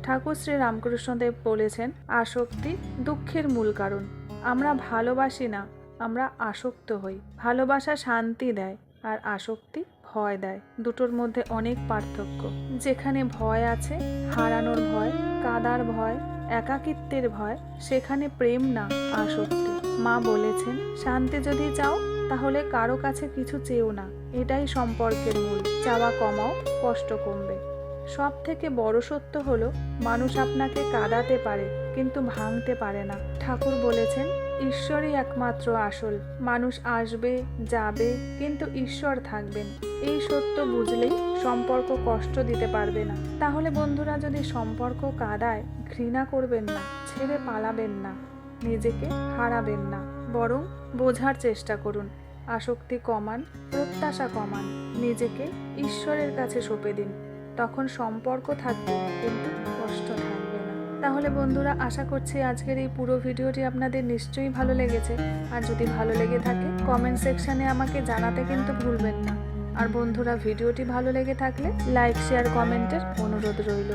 ঠাকুর শ্রী রামকৃষ্ণদেব বলেছেন, আসক্তি দুঃখের মূল কারণ। আমরা ভালোবাসি না, আমরা আসক্ত হই। ভালোবাসা শান্তি দেয় আর আসক্তি ভয় দেয়। দুটোর মধ্যে অনেক পার্থক্য। যেখানে ভয় আছে, হারানোর ভয়, কাদার ভয়, একাকিত্বের ভয়, সেখানে প্রেম না, আসক্তি। মা বলেছেন, শান্তি যদি চাও তাহলে কারো কাছে কিছু চেও না। এটাই সম্পর্কের মূল। চাওয়া কমাও, কষ্ট কমবে। সব থেকে বড় সত্য হলো, মানুষ আপনাকে কাঁদাতে পারে কিন্তু ভাঙতে পারে না। ঠাকুর বলেছেন, ঈশ্বরই একমাত্র আসল। মানুষ আসবে যাবে, কিন্তু ঈশ্বর থাকবেন। এই সত্য বুঝলেই সম্পর্ক কষ্ট দিতে পারবে না। তাহলে বন্ধুরা, যদি সম্পর্ক কাঁদায়, ঘৃণা করবেন না, ছেড়ে পালাবেন না, নিজেকে হারাবেন না, বরং বোঝার চেষ্টা করুন। আসক্তি কমান, প্রত্যাশা কমান, নিজেকে ঈশ্বরের কাছে সঁপে দিন। তখন সম্পর্ক থাকবে কিন্তু কষ্ট থাকবে না। তাহলে বন্ধুরা, আশা করছি আজকের এই পুরো ভিডিওটি আপনাদের নিশ্চয়ই ভালো লেগেছে। আর যদি ভালো লেগে থাকে, কমেন্ট সেকশনে আমাকে জানাতে কিন্তু ভুলবেন না। আর বন্ধুরা, ভিডিওটি ভালো লেগে থাকলে লাইক, শেয়ার, কমেন্টের অনুরোধ রইল।